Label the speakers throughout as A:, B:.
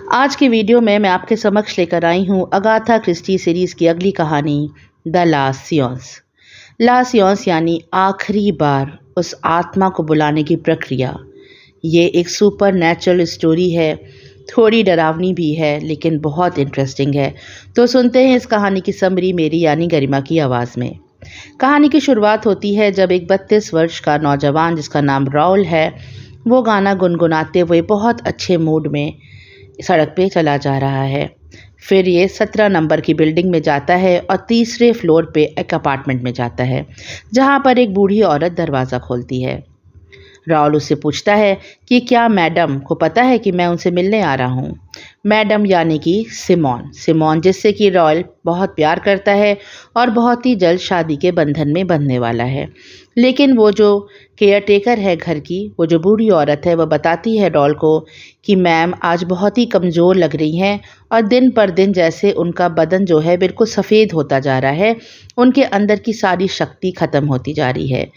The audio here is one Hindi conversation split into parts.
A: आज की वीडियो में मैं आपके समक्ष लेकर आई हूँ अगाथा क्रिस्टी सीरीज़ की अगली कहानी द लास्ट सियोंस। लास्ट सियोंस यानी आखिरी बार उस आत्मा को बुलाने की प्रक्रिया। ये एक सुपर नेचुरल स्टोरी है, थोड़ी डरावनी भी है लेकिन बहुत इंटरेस्टिंग है। तो सुनते हैं इस कहानी की समरी मेरी यानी गरिमा की आवाज़ में। कहानी की शुरुआत होती है जब एक 32 वर्ष का नौजवान जिसका नाम राउल है, वो गाना गुनगुनाते हुए बहुत अच्छे मूड में सड़क पे चला जा रहा है। फिर ये 17 नंबर की बिल्डिंग में जाता है और तीसरे फ्लोर पे एक अपार्टमेंट में जाता है जहाँ पर एक बूढ़ी औरत दरवाज़ा खोलती है। राहुल उससे पूछता है कि क्या मैडम को पता है कि मैं उनसे मिलने आ रहा हूँ। मैडम यानी कि सिमोन जिससे कि राहुल बहुत प्यार करता है और बहुत ही जल्द शादी के बंधन में बंधने वाला है। लेकिन वो जो केयर टेकर है घर की, वो जो बूढ़ी औरत है, वह बताती है राहुल को कि मैम आज बहुत ही कमज़ोर लग रही हैं और दिन पर दिन जैसे उनका बदन जो है बिल्कुल सफ़ेद होता जा रहा है, उनके अंदर की सारी शक्ति ख़त्म होती जा रही है।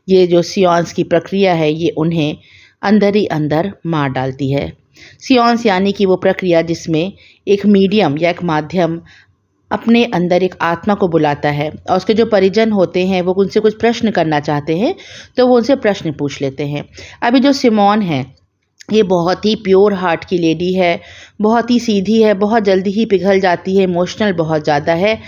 A: ये जो सियोंस की प्रक्रिया है ये उन्हें अंदर ही अंदर मार डालती है। सियोंस यानी कि वो प्रक्रिया जिसमें एक मीडियम या एक माध्यम अपने अंदर एक आत्मा को बुलाता है और उसके जो परिजन होते हैं वो उनसे कुछ प्रश्न करना चाहते हैं तो वो उनसे प्रश्न पूछ लेते हैं। अभी जो सिमोन है ये बहुत ही प्योर हार्ट की लेडी है, बहुत ही सीधी है, बहुत जल्दी ही पिघल जाती है, इमोशनल बहुत ज़्यादा है।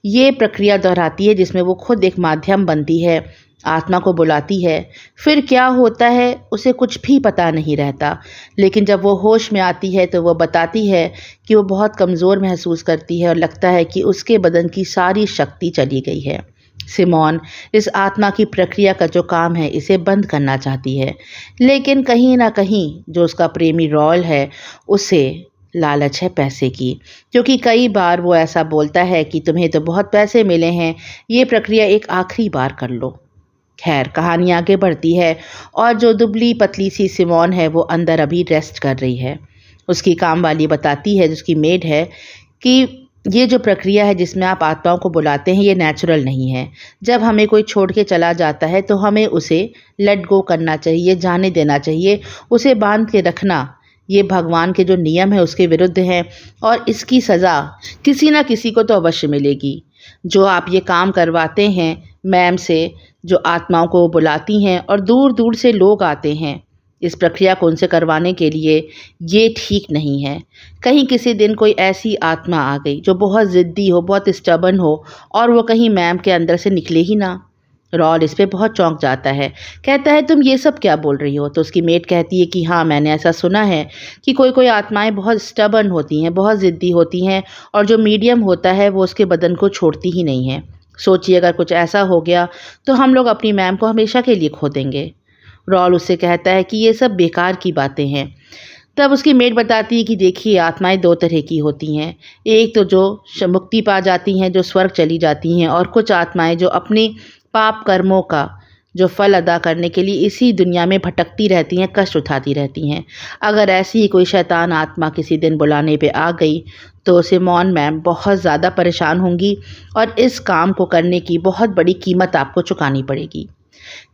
A: ये प्रक्रिया दोहराती है जिसमें वो खुद एक माध्यम बनती है, आत्मा को बुलाती है। फिर क्या होता है उसे कुछ भी पता नहीं रहता, लेकिन जब वो होश में आती है तो वो बताती है कि वो बहुत कमज़ोर महसूस करती है और लगता है कि उसके बदन की सारी शक्ति चली गई है। सिमोन इस आत्मा की प्रक्रिया का जो काम है इसे बंद करना चाहती है, लेकिन कहीं ना कहीं जो उसका प्रेमी रॉयल है उसे लालच है पैसे की, क्योंकि कई बार वो ऐसा बोलता है कि तुम्हें तो बहुत पैसे मिले हैं, ये प्रक्रिया एक आखिरी बार कर लो। खैर कहानी आगे बढ़ती है और जो दुबली पतली सी सिमोन है वो अंदर अभी रेस्ट कर रही है। उसकी काम वाली बताती है, जिसकी मेड है, कि ये जो प्रक्रिया है जिसमें आप आत्माओं को बुलाते हैं ये नेचुरल नहीं है। जब हमें कोई छोड़ के चला जाता है तो हमें उसे लेट गो करना चाहिए, जाने देना चाहिए। उसे बांध के रखना ये भगवान के जो नियम है उसके विरुद्ध है और इसकी सज़ा किसी ना किसी को तो अवश्य मिलेगी। जो आप ये काम करवाते हैं मैम से, जो आत्माओं को बुलाती हैं और दूर दूर से लोग आते हैं इस प्रक्रिया को उनसे करवाने के लिए, ये ठीक नहीं है। कहीं किसी दिन कोई ऐसी आत्मा आ गई जो बहुत ज़िद्दी हो, बहुत स्टबर्न हो और वो कहीं मैम के अंदर से निकले ही ना। रॉल इस पे बहुत चौंक जाता है, कहता है तुम ये सब क्या बोल रही हो। तो उसकी मेट कहती है कि हाँ मैंने ऐसा सुना है कि कोई कोई आत्माएं बहुत स्टबर्न होती हैं, बहुत ज़िद्दी होती हैं और जो मीडियम होता है वो उसके बदन को छोड़ती ही नहीं है। सोचिए अगर कुछ ऐसा हो गया तो हम लोग अपनी मैम को हमेशा के लिए खो देंगे। रॉल उससे कहता है कि ये सब बेकार की बातें हैं। तब उसकी मेट बताती है कि देखिए आत्माएं दो तरह की होती हैं, एक तो जो मुक्ति पा जाती हैं, जो स्वर्ग चली जाती हैं, और कुछ आत्माएं जो अपनी पाप कर्मों का जो फल अदा करने के लिए इसी दुनिया में भटकती रहती हैं, कष्ट उठाती रहती हैं। अगर ऐसी ही कोई शैतान आत्मा किसी दिन बुलाने पे आ गई तो सिमोन मैम बहुत ज़्यादा परेशान होंगी और इस काम को करने की बहुत बड़ी कीमत आपको चुकानी पड़ेगी।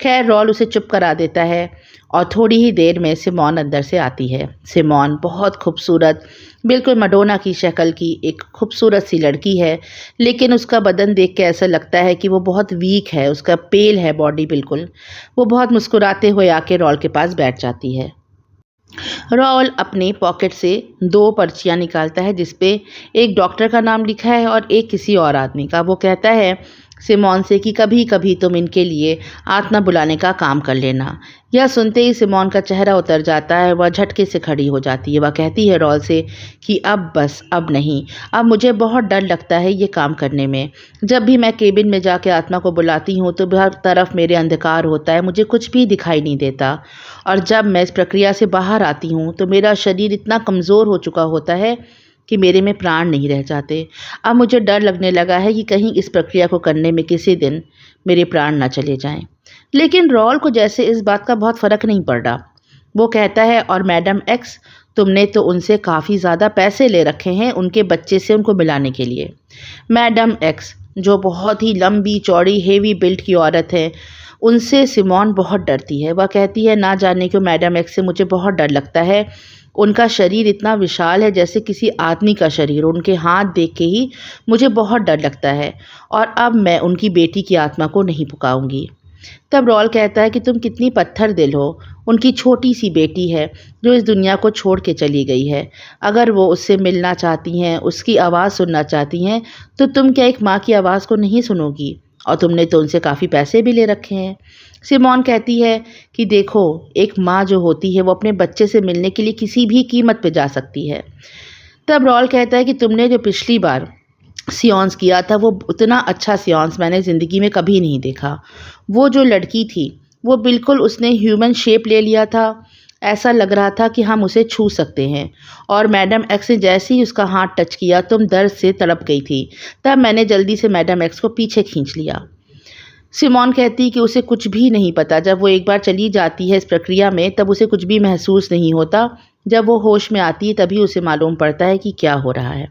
A: खैर रॉल उसे चुप करा देता है और थोड़ी ही देर में सिमोन अंदर से आती है। सिमोन बहुत खूबसूरत, बिल्कुल मडोना की शक्ल की एक खूबसूरत सी लड़की है, लेकिन उसका बदन देख के ऐसा लगता है कि वो बहुत वीक है, उसका पेल है बॉडी बिल्कुल। वो बहुत मुस्कुराते हुए आके रॉल के पास बैठ जाती है। रॉल अपने पॉकेट से 2 पर्चियाँ निकालता है जिसपे एक डॉक्टर का नाम लिखा है और एक किसी और आदमी का। वो कहता है सिमोन से कि कभी कभी तुम इनके लिए आत्मा बुलाने का काम कर लेना। यह सुनते ही सिमोन का चेहरा उतर जाता है, वह झटके से खड़ी हो जाती है। वह कहती है रॉल से कि अब बस, अब नहीं, अब मुझे बहुत डर लगता है ये काम करने में। जब भी मैं केबिन में जाके आत्मा को बुलाती हूँ तो हर तरफ मेरे अंधकार होता है, मुझे कुछ भी दिखाई नहीं देता, और जब मैं इस प्रक्रिया से बाहर आती हूँ तो मेरा शरीर इतना कमज़ोर हो चुका होता है कि मेरे में प्राण नहीं रह जाते। अब मुझे डर लगने लगा है कि कहीं इस प्रक्रिया को करने में किसी दिन मेरे प्राण ना चले जाएं। लेकिन रॉल को जैसे इस बात का बहुत फ़र्क नहीं पड़ रहा। वो कहता है और मैडम एक्स, तुमने तो उनसे काफ़ी ज़्यादा पैसे ले रखे हैं उनके बच्चे से उनको मिलाने के लिए। मैडम एक्स जो बहुत ही लंबी चौड़ी हेवी बिल्ड की औरत है, उनसे सिमोन बहुत डरती है। वह कहती है ना जाने क्यों मैडम एक्स से मुझे बहुत डर लगता है उनका शरीर इतना विशाल है जैसे किसी आदमी का शरीर। उनके हाथ देख के ही मुझे बहुत डर लगता है और अब मैं उनकी बेटी की आत्मा को नहीं पुकारूंगी। तब रॉल कहता है कि तुम कितनी पत्थर दिल हो। उनकी छोटी सी बेटी है जो इस दुनिया को छोड़ के चली गई है। अगर वो उससे मिलना चाहती हैं, उसकी आवाज़ सुनना चाहती हैं, तो तुम क्या एक माँ की आवाज़ को नहीं सुनोगी? और तुमने तो उनसे काफ़ी पैसे भी ले रखे हैं। सिमोन कहती है कि देखो, एक माँ जो होती है वो अपने बच्चे से मिलने के लिए किसी भी कीमत पे जा सकती है। तब रॉल कहता है कि तुमने जो पिछली बार सियोंस किया था वो उतना अच्छा सियोंस मैंने ज़िंदगी में कभी नहीं देखा। वो जो लड़की थी वो बिल्कुल उसने ह्यूमन शेप ले लिया था। ऐसा लग रहा था कि हम उसे छू सकते हैं। और मैडम एक्स ने जैसे ही उसका हाथ टच किया तुम दर्द से तड़प गई थी। तब मैंने जल्दी से मैडम एक्स को पीछे खींच लिया। सिमोन कहती कि उसे कुछ भी नहीं पता। जब वो एक बार चली जाती है इस प्रक्रिया में तब उसे कुछ भी महसूस नहीं होता। जब वो होश में आती है तभी उसे मालूम पड़ता है कि क्या हो रहा है।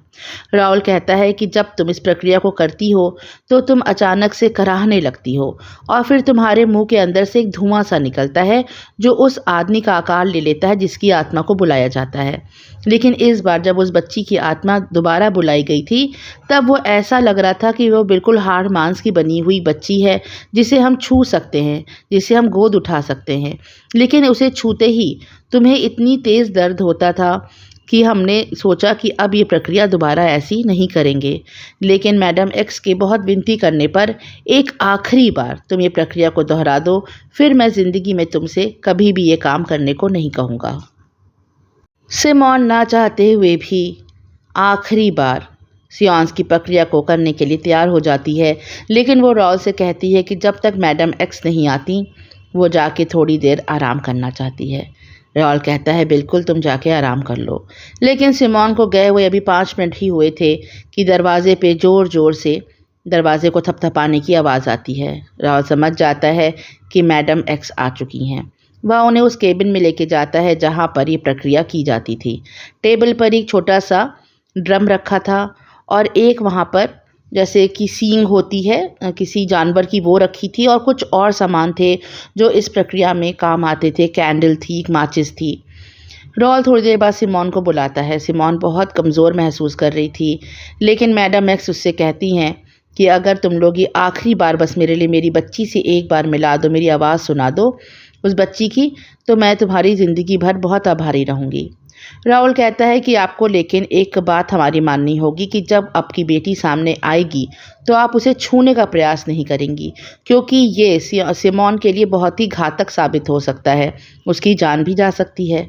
A: राहुल कहता है कि जब तुम इस प्रक्रिया को करती हो तो तुम अचानक से कराहने लगती हो और फिर तुम्हारे मुंह के अंदर से एक धुआं सा निकलता है जो उस आदमी का आकार ले लेता है जिसकी आत्मा को बुलाया जाता है। लेकिन इस बार जब उस बच्ची की आत्मा दोबारा बुलाई गई थी तब वो ऐसा लग रहा था कि वो बिल्कुल हाड़ मांस की बनी हुई बच्ची है जिसे हम छू सकते हैं, जिसे हम गोद उठा सकते हैं। लेकिन उसे छूते ही तुम्हें इतनी तेज़ दर्द होता था कि हमने सोचा कि अब ये प्रक्रिया दोबारा ऐसी नहीं करेंगे। लेकिन मैडम एक्स के बहुत विनती करने पर एक आखिरी बार तुम ये प्रक्रिया को दोहरा दो, फिर मैं ज़िंदगी में तुमसे कभी भी ये काम करने को नहीं कहूँगा। सिमोन ना चाहते हुए भी आखिरी बार सियोंस की प्रक्रिया को करने के लिए तैयार हो जाती है। लेकिन वो रॉल से कहती है कि जब तक मैडम एक्स नहीं आती वो जाके थोड़ी देर आराम करना चाहती है। रॉल कहता है बिल्कुल, तुम जाके आराम कर लो। लेकिन सिमोन को गए हुए अभी 5 मिनट ही हुए थे कि दरवाजे पे ज़ोर ज़ोर से दरवाजे को थपथपाने की आवाज़ आती है। रॉल समझ जाता है कि मैडम एक्स आ चुकी हैं। वह उन्हें उस केबिन में लेके जाता है जहाँ पर ये प्रक्रिया की जाती थी। टेबल पर एक छोटा सा ड्रम रखा था और एक वहाँ पर जैसे कि सींग होती है किसी जानवर की, वो रखी थी और कुछ और सामान थे जो इस प्रक्रिया में काम आते थे। कैंडल थी, एक माचिस थी। रॉल थोड़ी देर बाद सिमोन को बुलाता है। सिमोन बहुत कमज़ोर महसूस कर रही थी। लेकिन मैडम एक्स उससे कहती हैं कि अगर तुम लोग ये आखिरी बार बस मेरे लिए मेरी बच्ची से एक बार मिला दो, मेरी आवाज़ सुना दो उस बच्ची की, तो मैं तुम्हारी ज़िंदगी भर बहुत आभारी रहूँगी। राहुल कहता है कि आपको लेकिन एक बात हमारी माननी होगी कि जब आपकी बेटी सामने आएगी तो आप उसे छूने का प्रयास नहीं करेंगी, क्योंकि ये सिमोन के लिए बहुत ही घातक साबित हो सकता है, उसकी जान भी जा सकती है।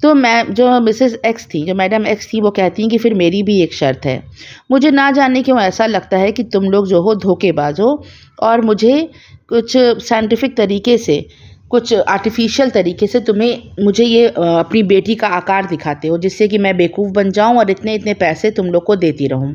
A: तो मैं जो मिसेस एक्स थी, जो मैडम एक्स थी, वो कहती हैं कि फिर मेरी भी एक शर्त है। मुझे ना जाने क्यों ऐसा लगता है कि तुम लोग जो हो धोखेबाज हो और मुझे कुछ साइंटिफिक तरीके से, कुछ आर्टिफिशियल तरीके से मुझे ये अपनी बेटी का आकार दिखाते हो जिससे कि मैं बेवकूफ़ बन जाऊं और इतने इतने पैसे तुम लोग को देती रहूं।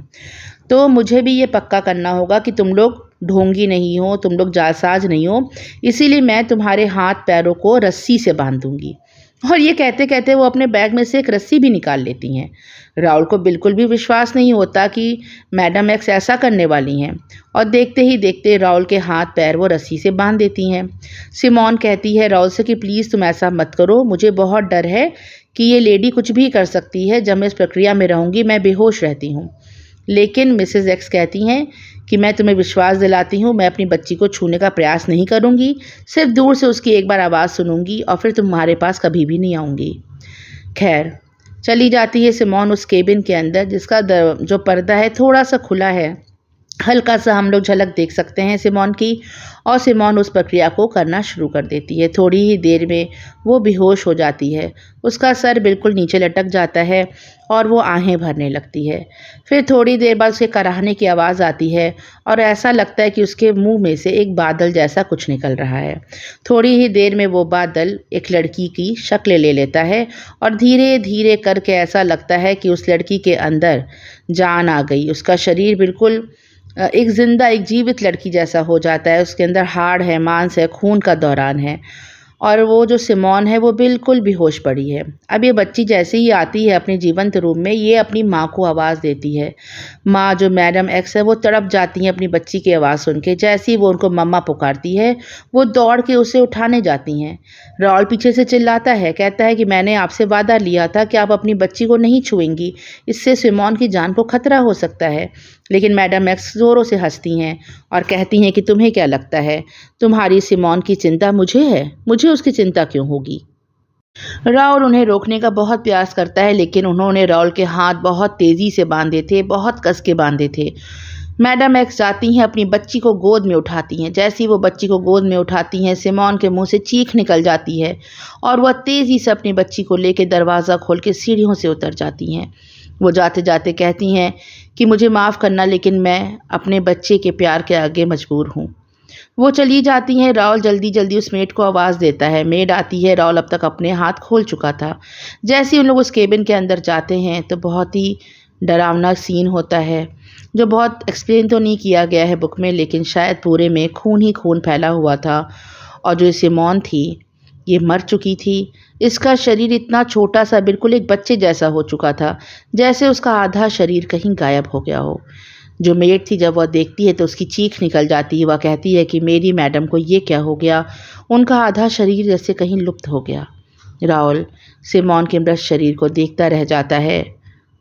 A: तो मुझे भी ये पक्का करना होगा कि तुम लोग ढोंगी नहीं हो, तुम लोग जालसाज नहीं हो। इसीलिए मैं तुम्हारे हाथ पैरों को रस्सी से बांध दूंगी। और ये कहते कहते वो अपने बैग में से एक रस्सी भी निकाल लेती हैं। राहुल को बिल्कुल भी विश्वास नहीं होता कि मैडम एक्स ऐसा करने वाली हैं और देखते ही देखते राहुल के हाथ पैर वो रस्सी से बांध देती हैं। सिमोन कहती है राहुल से कि प्लीज़ तुम ऐसा मत करो, मुझे बहुत डर है कि ये लेडी कुछ भी कर सकती है। जब मैं इस प्रक्रिया में रहूँगी मैं बेहोश रहती हूँ। लेकिन मिसेस एक्स कहती हैं कि मैं तुम्हें विश्वास दिलाती हूँ, मैं अपनी बच्ची को छूने का प्रयास नहीं करूँगी, सिर्फ दूर से उसकी एक बार आवाज़ सुनूंगी और फिर तुम्हारे पास कभी भी नहीं आऊँगी। खैर, चली जाती है सिमोन उस केबिन के अंदर जिसका जो पर्दा है थोड़ा सा खुला है। हल्का सा हम लोग झलक देख सकते हैं सिमोन की, और सिमोन उस प्रक्रिया को करना शुरू कर देती है। थोड़ी ही देर में वो बेहोश हो जाती है, उसका सर बिल्कुल नीचे लटक जाता है और वो आहें भरने लगती है। फिर थोड़ी देर बाद उसे कराहने की आवाज़ आती है और ऐसा लगता है कि उसके मुंह में से एक बादल जैसा कुछ निकल रहा है। थोड़ी ही देर में वो बादल एक लड़की की शक्ल ले लेता है और धीरे धीरे करके ऐसा लगता है कि उस लड़की के अंदर जान आ गई। उसका शरीर बिल्कुल एक जिंदा, एक जीवित लड़की जैसा हो जाता है। उसके अंदर हाड़ है, मांस है, खून का दौरान है और वो जो सिमोन है वो बिल्कुल बेहोश पड़ी है। अब ये बच्ची जैसे ही आती है अपने जीवंत रूप में, ये अपनी माँ को आवाज़ देती है। माँ जो मैडम एक्स है वो तड़प जाती हैं अपनी बच्ची की आवाज़ सुन के। जैसे ही वो उनको मम्मा पुकारती है, वो दौड़ के उसे उठाने जाती हैं। राहुल पीछे से चिल्लाता है, कहता है कि मैंने आपसे वादा लिया था कि आप अपनी बच्ची को नहीं छुएंगी, इससे सिमोन की जान को खतरा हो सकता है। लेकिन मैडम एक्स ज़ोरों से हंसती हैं और कहती हैं कि तुम्हें क्या लगता है, तुम्हारी सिमोन की चिंता मुझे है, मुझे उसकी चिंता क्यों होगी। राहुल उन्हें रोकने का बहुत प्रयास करता है, लेकिन उन्होंने राहुल के हाथ बहुत तेज़ी से बांधे थे, बहुत कस के बांधे थे। मैडम एक्स जाती हैं, अपनी बच्ची को गोद में उठाती हैं। जैसे ही वो बच्ची को गोद में उठाती हैं, सिमोन के मुंह से चीख निकल जाती है और वह तेज़ी से अपनी बच्ची को लेकर दरवाज़ा खोल के सीढ़ियों से उतर जाती हैं। वो जाते जाते कहती हैं कि मुझे माफ़ करना, लेकिन मैं अपने बच्चे के प्यार के आगे मजबूर हूँ। वो चली जाती हैं। राहुल जल्दी जल्दी उस मेड को आवाज़ देता है। मेड आती है। राहुल अब तक अपने हाथ खोल चुका था। जैसे ही उन लोग उस केबिन के अंदर जाते हैं तो बहुत ही डरावना सीन होता है, जो बहुत एक्सप्लेन तो नहीं किया गया है बुक में, लेकिन शायद पूरे में खून ही खून फैला हुआ था। और जो सिमोन थी, ये मर चुकी थी। इसका शरीर इतना छोटा सा, बिल्कुल एक बच्चे जैसा हो चुका था, जैसे उसका आधा शरीर कहीं गायब हो गया हो। जो मेड थी, जब वह देखती है तो उसकी चीख निकल जाती है। वह कहती है कि मेरी मैडम को ये क्या हो गया, उनका आधा शरीर जैसे कहीं लुप्त हो गया। राहुल सिमोन के मृत शरीर को देखता रह जाता है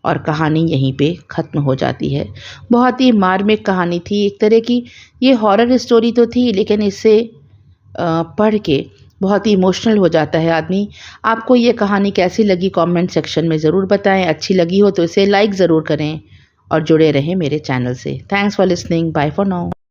A: और कहानी यहीं पे ख़त्म हो जाती है। बहुत ही मार्मिक कहानी थी एक तरह की। ये हॉरर स्टोरी तो थी, लेकिन इसे पढ़ के बहुत ही इमोशनल हो जाता है आदमी। आपको ये कहानी कैसी लगी कमेंट सेक्शन में ज़रूर बताएं। अच्छी लगी हो तो इसे लाइक ज़रूर करें और जुड़े रहें मेरे चैनल से। Thanks for listening. Bye for now.